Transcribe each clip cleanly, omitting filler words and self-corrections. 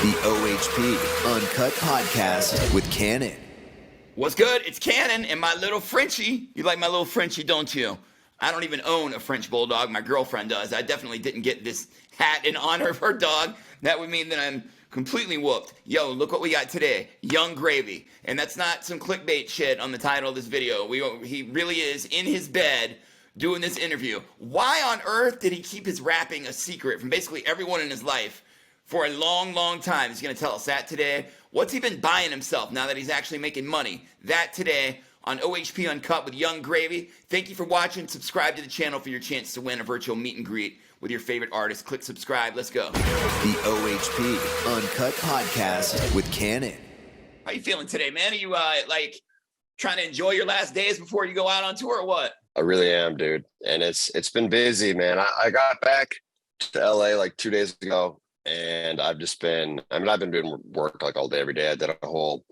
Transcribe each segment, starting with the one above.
The OHP Uncut Podcast with Kannon. What's good? It's Kannon and my little Frenchie. You like my little Frenchie, don't you? I don't even own a French bulldog. My girlfriend does. I definitely didn't get this hat in honor of her dog. That would mean that I'm completely whooped. Yo, look what we got today. Young Gravy. And that's not some clickbait shit on the title of this video. He really is in his bed doing this interview. Why on earth did he keep his rapping a secret from basically everyone in his life for a long, long time? He's going to tell us that today. What's he been buying himself now that he's actually making money? That today on OHP Uncut with Young Gravy. Thank you for watching. Subscribe to the channel for your chance to win a virtual meet and greet with your favorite artist. Click subscribe. Let's go. The OHP Uncut Podcast with Kannon. How you feeling today, man? Are you like trying to enjoy your last days before you go out on tour or what? I really am, dude. And it's been busy, man. I got back to LA like 2 days ago. And I've been doing work like all day, every day. I did a whole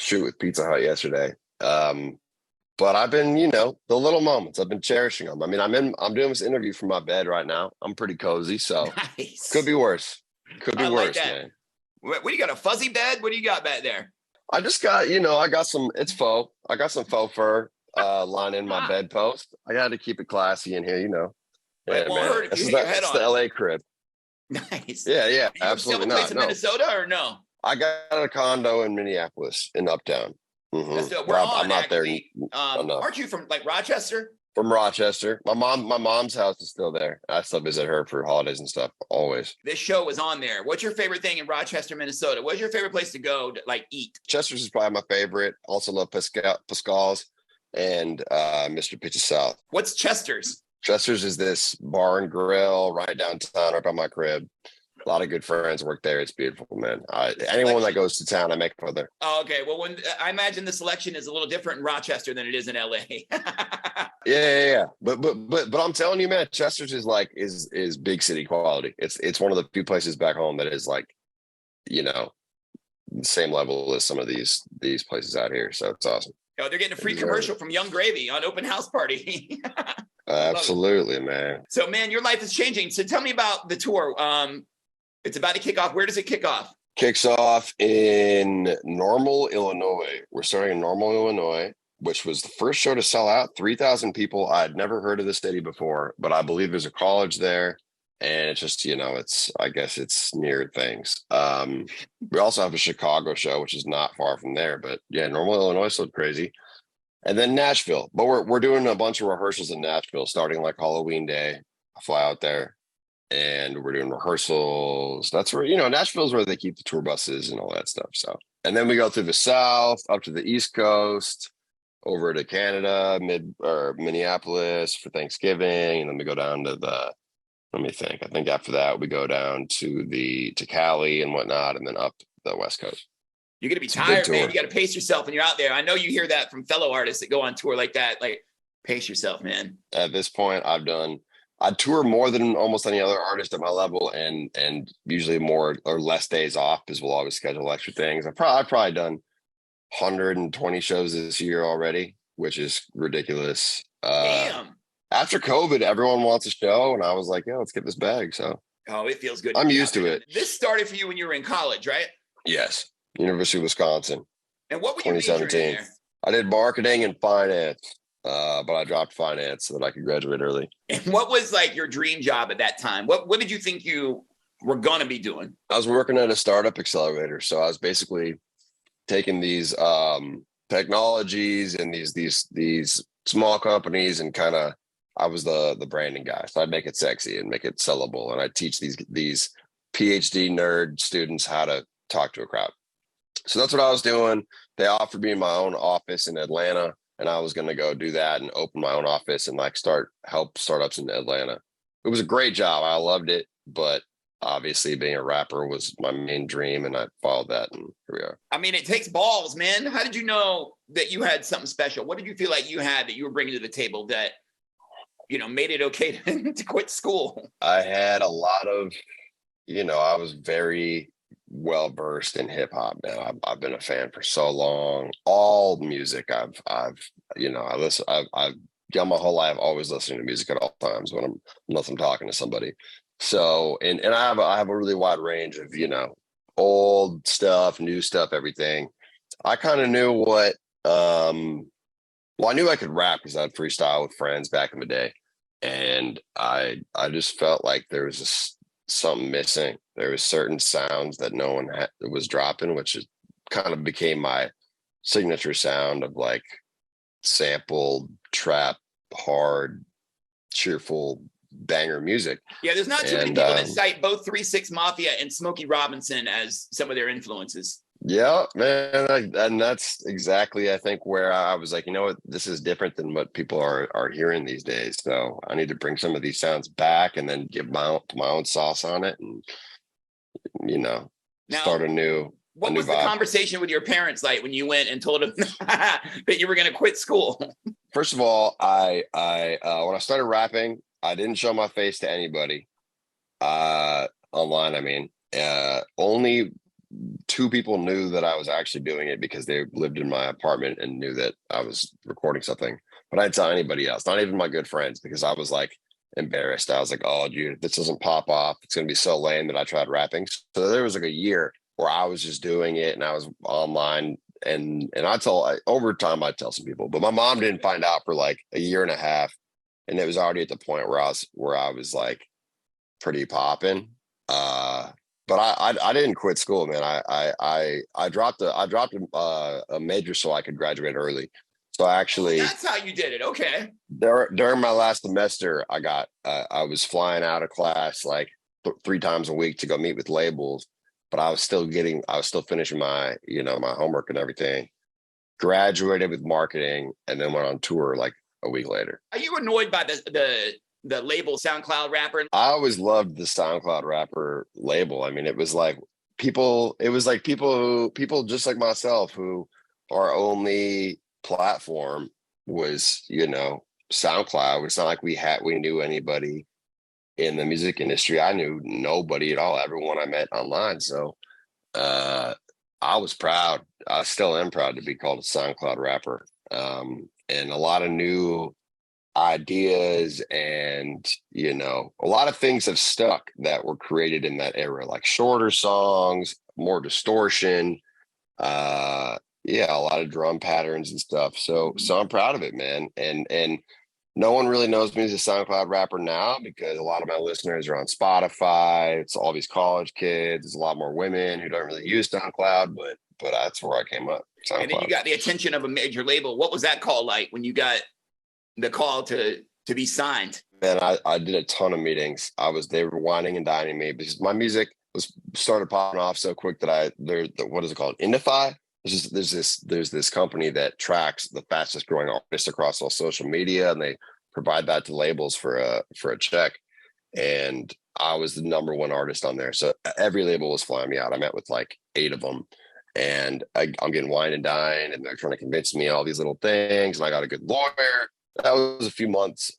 shoot with Pizza Hut yesterday. But I've been, the little moments, I've been cherishing them. I mean, I'm doing this interview from my bed right now. I'm pretty cozy, so Nice. Could be worse. Could be I like worse, that. man. What do you got, a fuzzy bed? What do you got back there? I just got, I got some, it's faux. I got some faux fur lining my bedpost. I got to keep it classy in here, Right, Yeah, won't man. hurt if you This is hit your head that's on the it. LA crib. Nice. Yeah, You absolutely have a place not. in No. Minnesota or no? I got a condo in Minneapolis, in Uptown. That's dope. We're Well, on, I'm not actually. there enough. Aren't you from like Rochester? From Rochester. My mom's house is still there. I still visit her for holidays and stuff, always. This show was on there. What's your favorite thing in Rochester, Minnesota? What's your favorite place to go to like eat? Chester's is probably my favorite. Also love Pascal's and Mr. Pitch's South. What's Chester's? Chester's is this bar and grill right downtown, right by my crib. A lot of good friends work there. It's beautiful, man. Anyone that goes to town, I make for there. Oh, okay. Well, when I imagine the selection is a little different in Rochester than it is in LA. Yeah. But I'm telling you, man, Chester's is big city quality. It's one of the few places back home that is like, the same level as some of these places out here. So it's awesome. Oh, they're getting a free commercial from Young Gravy on Open House Party. Absolutely, man. So, man, your life is changing. So tell me about the tour. It's about to kick off. Where does it kick off? Kicks off in Normal, Illinois. We're starting in Normal, Illinois, which was the first show to sell out. 3,000 people. I'd never heard of the city before, but I believe there's a college there. And it's just, I guess it's near things. We also have a Chicago show, which is not far from there. But yeah, Normal, Illinois is so crazy. And then Nashville. But we're doing a bunch of rehearsals in Nashville, starting like Halloween Day. I fly out there. And we're doing rehearsals. That's where, Nashville's where they keep the tour buses and all that stuff. So, and then we go through the South, up to the East Coast, over to Canada, Minneapolis for Thanksgiving. And then we go down to let me think. I think after that, we go down to Cali and whatnot, and then up the West Coast. You're going to be tired, man. You got to pace yourself when you're out there. I know you hear that from fellow artists that go on tour like that. Like, pace yourself, man. At this point, I tour more than almost any other artist at my level, and usually more or less days off because we'll always schedule extra things. I've probably done 120 shows this year already, which is ridiculous. Damn. After COVID, everyone wants a show, and I was like, "Yeah, let's get this bag." So, it feels good. I'm used to it. This started for you when you were in college, right? Yes, University of Wisconsin. And what were you majoring in 2017. there? I did marketing and finance. But I dropped finance so that I could graduate early. And what was like your dream job at that time? What did you think you were going to be doing? I was working at a startup accelerator. So I was basically taking these technologies and these small companies and I was the branding guy. So I'd make it sexy and make it sellable. And I'd teach these PhD nerd students how to talk to a crowd. So that's what I was doing. They offered me my own office in Atlanta. And I was going to go do that and open my own office and help startups in Atlanta. It was a great job. I loved it. But obviously being a rapper was my main dream. And I followed that. And here we are. I mean, it takes balls, man. How did you know that you had something special? What did you feel like you had that you were bringing to the table that, made it okay to quit school? I had a lot of, I was very well versed in hip hop now. I've been a fan for so long. All music I've got my whole life always listening to music at all times unless I'm talking to somebody. So and I have a really wide range of old stuff, new stuff, everything. I kind of knew what, well, I knew I could rap because I'd freestyle with friends back in the day. And I just felt like there was something missing. There was certain sounds that no one was dropping, which is kind of became my signature sound of like sampled trap, hard, cheerful banger music. Yeah, there's not too many people that cite both 3 6 Mafia and Smokey Robinson as some of their influences. Yeah, man, and that's exactly, I think, where I was like, you know what, this is different than what people are hearing these days. So I need to bring some of these sounds back and then give my own sauce on it, and start a new. What was the conversation with your parents like when you went and told them that you were going to quit school? First of all, I when I started rapping, I didn't show my face to anybody online. I mean, only 2 people knew that I was actually doing it because they lived in my apartment and knew that I was recording something. But I didn't tell anybody else, not even my good friends, because I was like embarrassed. I was like, oh, dude, this doesn't pop off. It's going to be so lame that I tried rapping. So there was like a year where I was just doing it and I was online. And over time, I'd tell some people, but my mom didn't find out for like a year and a half. And it was already at the point where I was like pretty popping. But I didn't quit school, man. I dropped a major so I could graduate early. So that's how you did it. Okay. During my last semester, I was flying out of class like 3 times a week to go meet with labels, but I was still finishing my, my homework and everything. Graduated with marketing and then went on tour like a week later. Are you annoyed by the label SoundCloud rapper? I always loved the SoundCloud rapper label. I mean, it was like people just like myself who our only platform was, SoundCloud. It's not like we knew anybody in the music industry. I knew nobody at all, everyone I met online. So I was proud. I still am proud to be called a SoundCloud rapper. And a lot of new ideas and a lot of things have stuck that were created in that era, like shorter songs, more distortion, a lot of drum patterns and stuff. So I'm proud of it, man. And no one really knows me as a SoundCloud rapper now because a lot of my listeners are on Spotify. It's all these college kids. There's a lot more women who don't really use SoundCloud, but that's where I came up. SoundCloud. And then you got the attention of a major label. What was that call like when you got the call to be signed? Man, I did a ton of meetings. They were whining and dining me because my music started popping off so quick that what is it called? Indify? There's this company that tracks the fastest growing artists across all social media, and they provide that to labels for a check. And I was the #1 artist on there. So every label was flying me out. I met with like 8 of them. And I'm getting wine and dine, and they're trying to convince me all these little things. And I got a good lawyer. That was a few months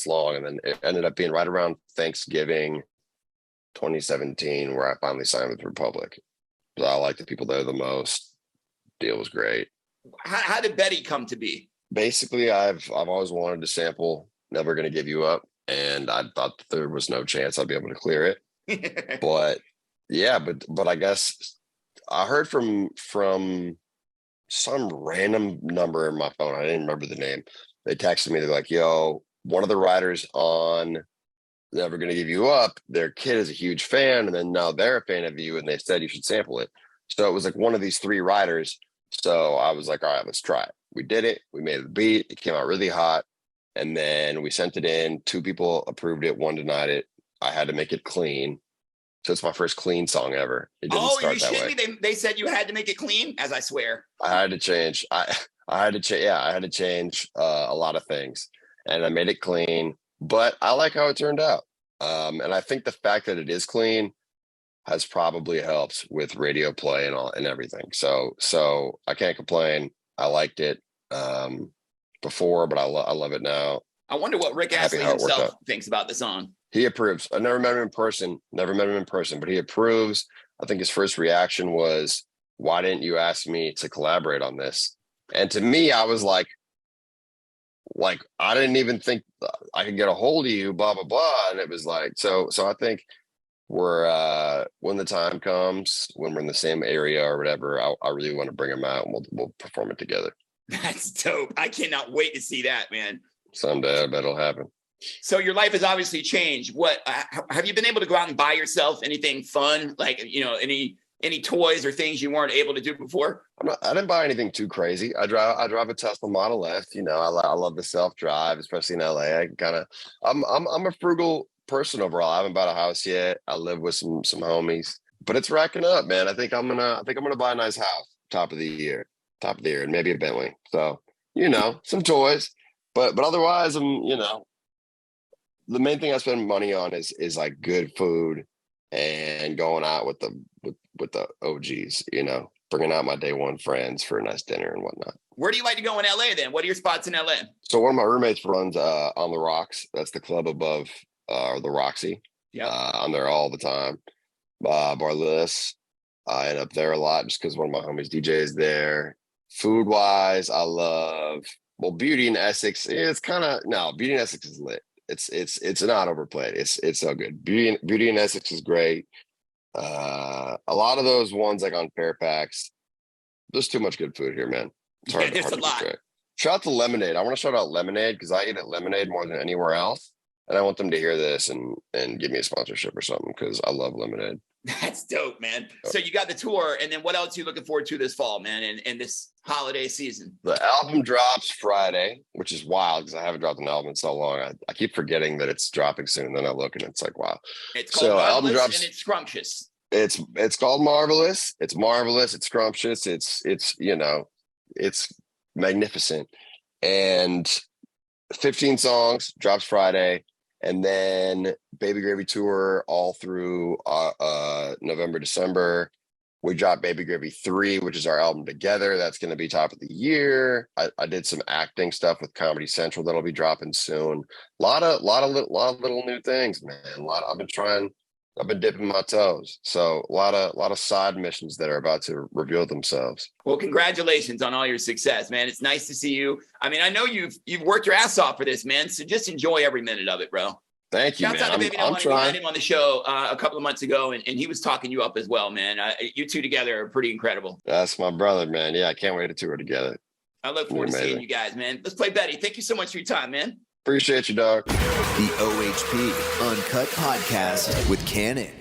long. And then it ended up being right around Thanksgiving 2017 where I finally signed with Republic. But I like the people there the most. Deal was great. How did Betty come to be? Basically, I've always wanted to sample Never Gonna Give You Up. And I thought that there was no chance I'd be able to clear it. but I guess I heard from some random number in my phone. I didn't remember the name. They texted me. They're like, yo, one of the writers on Never Gonna Give You Up, their kid is a huge fan. And then now they're a fan of you. And they said you should sample it. So it was like one of these 3 writers. So I was like, all right, let's try it. We did it. We made the beat. It came out really hot. And then we sent it in. 2 people approved it. 1 denied it. I had to make it clean. So it's my first clean song ever. It didn't start that way. Oh, you shit me? They said you had to make it clean? As I swear. I had to change. I had to change a lot of things. And I made it clean. But I like how it turned out. And I think the fact that it is clean has probably helped with radio play and everything. So I can't complain. I liked it before, but I love it now. I wonder what Rick Astley himself thinks about the song. He approves. I never met him in person, but he approves. I think his first reaction was, why didn't you ask me to collaborate on this? And to me, I was like, I didn't even think I could get a hold of you, blah, blah, blah. And it was like, so I think when the time comes, when we're in the same area or whatever, I really want to bring them out and we'll perform it together. That's dope. I cannot wait to see that, man. Someday I bet it'll happen. So your life has obviously changed. What have you been able to go out and buy yourself anything fun, like, you know, any toys or things you weren't able to do before? I didn't buy anything too crazy. I drive a Tesla Model S. You know, I love the self drive, especially in LA. I'm a frugal person overall. I haven't bought a house yet. I live with some homies, but it's racking up, man. I think I'm gonna buy a nice house top of the year, and maybe a Bentley. So, you know, some toys, but otherwise, you know, the main thing I spend money on is like good food and going out with the OGs, you know, bringing out my day one friends for a nice dinner and whatnot. Where do you like to go in LA then? What are your spots in LA? So one of my roommates runs On the Rocks. That's the club above the Roxy. Yeah, I'm there all the time. Barless. I end up there a lot just because one of my homies DJs there. Food wise, I love Beauty in Essex. Beauty in Essex is lit. It's not overplayed. It's so good. Beauty in Essex is great. A lot of those ones like on Fairfax, there's too much good food here, man. It's hard, there's a lot. Shout out to Lemonade. I want to shout out Lemonade because I eat at Lemonade more than anywhere else. And I want them to hear this and give me a sponsorship or something because I love Lemonade. That's dope, man. So you got the tour, and then what else are you looking forward to this fall, man, and this holiday season? The album drops Friday, which is wild because I haven't dropped an album in so long. I keep forgetting that it's dropping soon. Then I look and it's like, wow. It's called Marvelous, and it's scrumptious. It's called Marvelous. It's marvelous. It's scrumptious. It's you know, it's magnificent. And 15 songs drops Friday. And then Baby Gravy tour all through November, December. We dropped Baby Gravy 3, which is our album together. That's going to be top of the year. I did some acting stuff with Comedy Central that'll be dropping soon. A lot of little new things, man. I've been dipping my toes. So a lot of side missions that are about to reveal themselves. Well, congratulations on all your success, man. It's nice to see you. I mean, I know you've worked your ass off for this, man. So just enjoy every minute of it, bro. Thank you, Shouts out to Baby I'm trying. We trying. had him on the show a couple of months ago, and he was talking you up as well, man. You two together are pretty incredible. That's my brother, man. Yeah, I can't wait to tour together. I look forward to seeing you guys, man. Let's play Betty. Thank you so much for your time, man. Appreciate you, dog. The OHP Uncut Podcast with Kannon.